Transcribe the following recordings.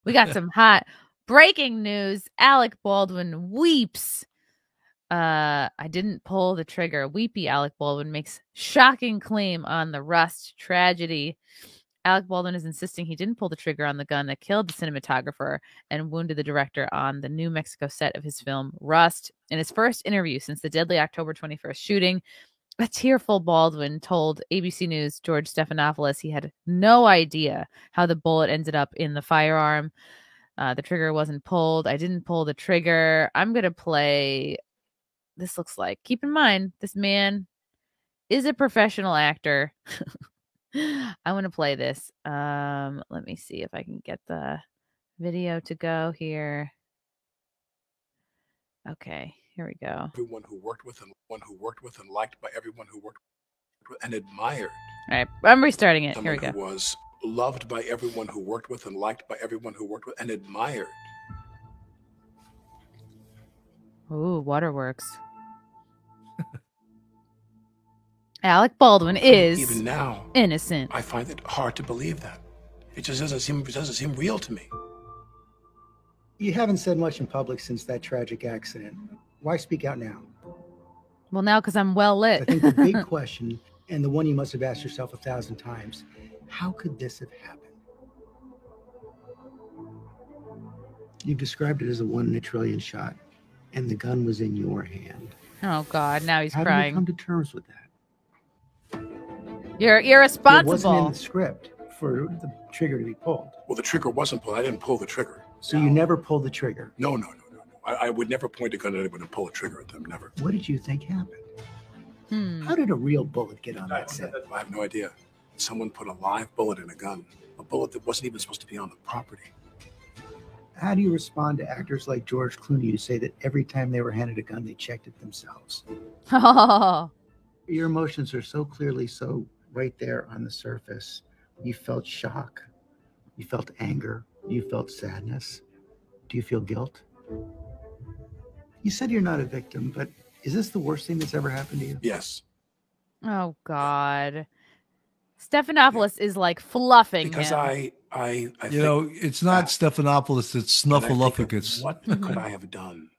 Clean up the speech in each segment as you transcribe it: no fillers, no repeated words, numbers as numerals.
We got some hot breaking news. Alec Baldwin weeps. I didn't pull the trigger. Weepy Alec Baldwin makes shocking claim on the Rust tragedy. Alec Baldwin is insisting he didn't pull the trigger on the gun that killed the cinematographer and wounded the director on the New Mexico set of his film Rust. In his first interview since the deadly October 21st shooting, a tearful Baldwin told ABC News' George Stephanopoulos he had no idea how the bullet ended up in the firearm. The trigger wasn't pulled. I didn't pull the trigger. I'm going to play... This looks like... Keep in mind, this man is a professional actor. I want to play this. Let me see if I can get the video to go here. Okay, here we go. Everyone who worked with and liked by everyone who worked with and admired. All right, I'm restarting it. Here we go. Who was loved by everyone who worked with and liked by everyone who worked with and admired. Ooh, Waterworks. Alec Baldwin is even now innocent. I find it hard to believe that. It just doesn't seem real to me. You haven't said much in public since that tragic accident. Why speak out now? Well, now because I'm well lit. I think the big question, and the one you must have asked yourself 1,000 times, how could this have happened? You've described it as a 1 in a trillion shot, and the gun was in your hand. Oh God, now he's How crying. How do you come to terms with that? You're irresponsible. It wasn't in the script for the trigger to be pulled. Well, the trigger wasn't pulled. I didn't pull the trigger. So you never pulled the trigger? No. I would never point a gun at anyone and pull a trigger at them. Never. What did you think happened? How did a real bullet get on that set? I have no idea. Someone put a live bullet in a gun. A bullet that wasn't even supposed to be on the property. How do you respond to actors like George Clooney who say that every time they were handed a gun, they checked it themselves? Oh. Your emotions are so clearly so right there on the surface. You felt shock. You felt anger. You felt sadness. Do you feel guilt? You said you're not a victim, but is this the worst thing that's ever happened to you? Yes. Oh God. Stephanopoulos is like fluffing because him. I you know, it's not Stephanopoulos, it's Snuffleupagus. What could I have done?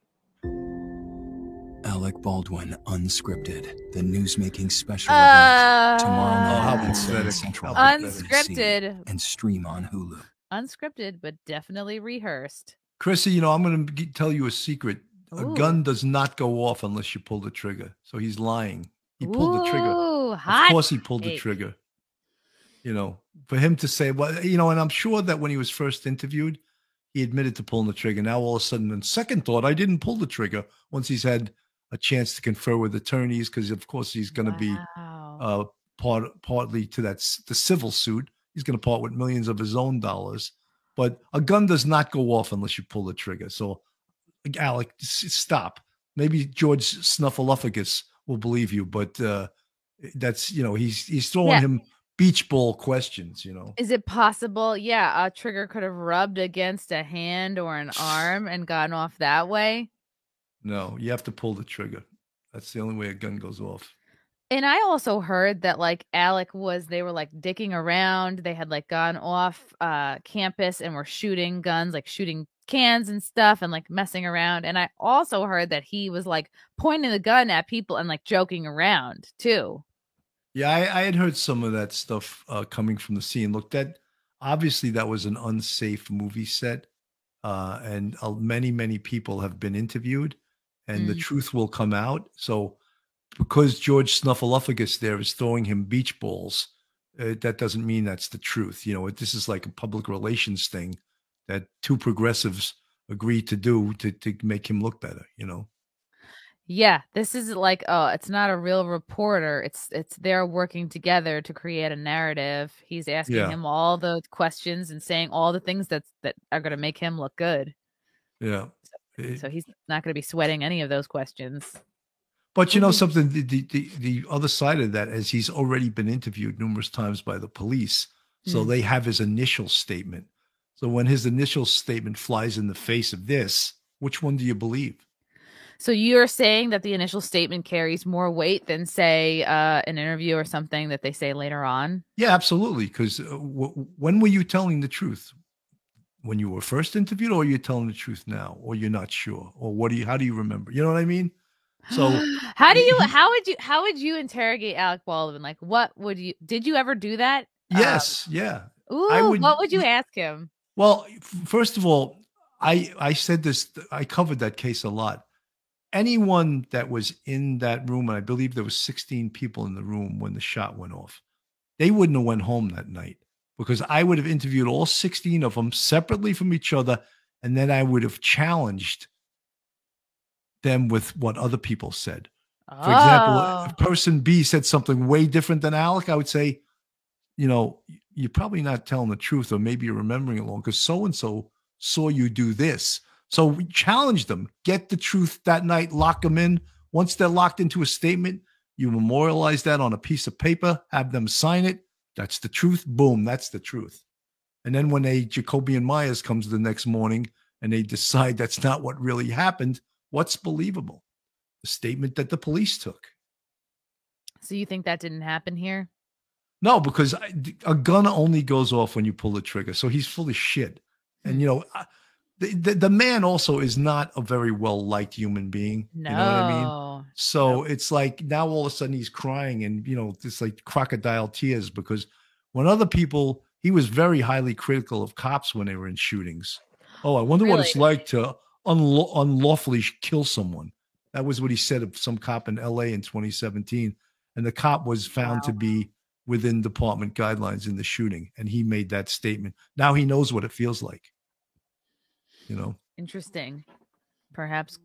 Alec Baldwin, unscripted. The newsmaking special event tomorrow night at 7 Central. Unscripted. And stream on Hulu. Unscripted, but definitely rehearsed. Chrissie, you know, I'm going to tell you a secret. Ooh. A gun does not go off unless you pull the trigger. So he's lying. He pulled the trigger. Of course he pulled the trigger. You know, for him to say, well, you know, and I'm sure that when he was first interviewed, he admitted to pulling the trigger. Now, all of a sudden, in second thought, I didn't pull the trigger once he's had a chance to confer with attorneys, because of course he's going to be partly to the civil suit. He's going to part with millions of his own dollars, but a gun does not go off unless you pull the trigger. So, Alec, stop. Maybe George Snuffleupagus will believe you, but that's, you know, he's throwing him beach ball questions, you know. Is it possible? Yeah, a trigger could have rubbed against a hand or an arm and gone off that way. No, you have to pull the trigger. That's the only way a gun goes off. And I also heard that like Alec they were like dicking around. They had like gone off campus and were shooting guns, like shooting cans and stuff and like messing around. And I also heard that he was like pointing the gun at people and like joking around too. Yeah, I had heard some of that stuff coming from the scene. Look, obviously that was an unsafe movie set. And many people have been interviewed. And the truth will come out. So because George Snuffleupagus there is throwing him beach balls, that doesn't mean that's the truth. You know, this is like a public relations thing that two progressives agreed to do to make him look better, you know? Yeah, this is like, oh, it's not a real reporter. It's they're working together to create a narrative. He's asking him all the questions and saying all the things that are going to make him look good. Yeah. So he's not going to be sweating any of those questions. But you know something, the other side of that is he's already been interviewed numerous times by the police. So they have his initial statement. So when his initial statement flies in the face of this, which one do you believe? So you're saying that the initial statement carries more weight than, say, an interview or something that they say later on? Yeah, absolutely. Because when were you telling the truth? when you were first interviewed, or you're telling the truth now, or you're not sure, or how do you remember? You know what I mean? So how would you interrogate Alec Baldwin? Like, did you ever do that? Yes. Yeah. Ooh, what would you ask him? Well, first of all, I said this, I covered that case a lot. Anyone that was in that room, and I believe there was 16 people in the room when the shot went off, they wouldn't have went home that night, because I would have interviewed all 16 of them separately from each other, and then I would have challenged them with what other people said. For example, if person B said something way different than Alec, I would say, you're probably not telling the truth, or maybe you're remembering it wrong, because so-and-so saw you do this. So we challenge them, get the truth that night, lock them in. Once they're locked into a statement, you memorialize that on a piece of paper, have them sign it. That's the truth. Boom, that's the truth. And then when Jacobian Myers comes the next morning and they decide that's not what really happened, what's believable? The statement that the police took. So you think that didn't happen here? No, because a gun only goes off when you pull the trigger. So he's full of shit. And, the man also is not a very well-liked human being. No. You know what I mean? So it's like now all of a sudden he's crying and, it's like crocodile tears, because when other people, he was very highly critical of cops when they were in shootings. Oh, I wonder what it's like to unlawfully kill someone. That was what he said of some cop in LA in 2017. And the cop was found to be within department guidelines in the shooting. And he made that statement. Now he knows what it feels like. Interesting. Perhaps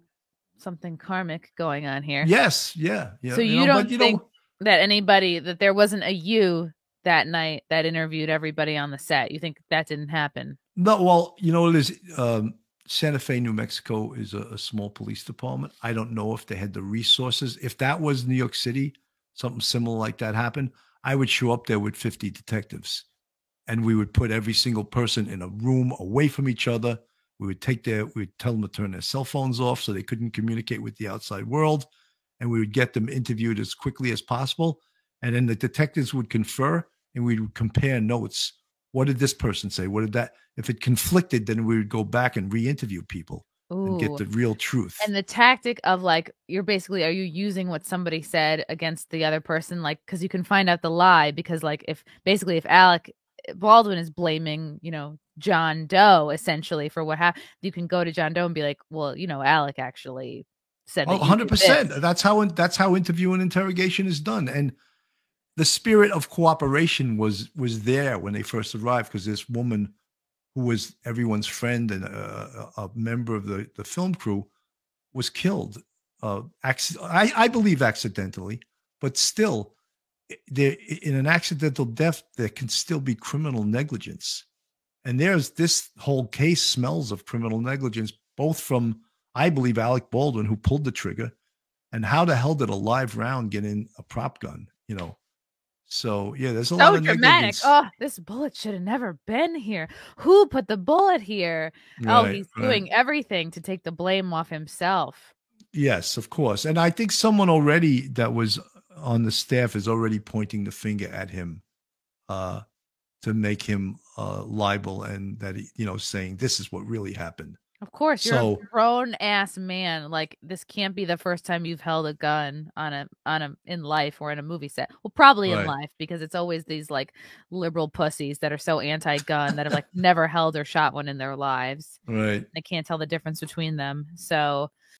something karmic going on here. Yes. Yeah. So you don't think that there wasn't a you that night that interviewed everybody on the set? You think that didn't happen? No. Well, it is Santa Fe, New Mexico is a small police department. I don't know if they had the resources. If that was New York City, something similar like that happened, I would show up there with 50 detectives, and we would put every single person in a room away from each other. We would tell them to turn their cell phones off so they couldn't communicate with the outside world. And we would get them interviewed as quickly as possible. And then the detectives would confer and we would compare notes. What did this person say? What did that? If it conflicted, then we would go back and re-interview people and get the real truth. And the tactic of are you using what somebody said against the other person? Like, because you can find out the lie, because if Alec Baldwin is blaming, John Doe essentially for what happened, you can go to John Doe and be like, well, Alec actually said that 100%. That's how interview and interrogation is done. And the spirit of cooperation was there when they first arrived, because this woman who was everyone's friend and a member of the film crew was killed. I believe accidentally, but still, in an accidental death, there can still be criminal negligence. And this whole case smells of criminal negligence, both from, I believe, Alec Baldwin, who pulled the trigger, and how the hell did a live round get in a prop gun, So, yeah, there's a lot of dramatic. Oh, this bullet should have never been here. Who put the bullet here? Right, he's doing everything to take the blame off himself. Yes, of course. And I think someone already that was on the staff is already pointing the finger at him to make him liable, and that saying this is what really happened. Of course, you're a grown ass man. Like, this can't be the first time you've held a gun on a in life or in a movie set. Well, probably in life, because it's always these liberal pussies that are so anti-gun that have never held or shot one in their lives. Right. They can't tell the difference between them. So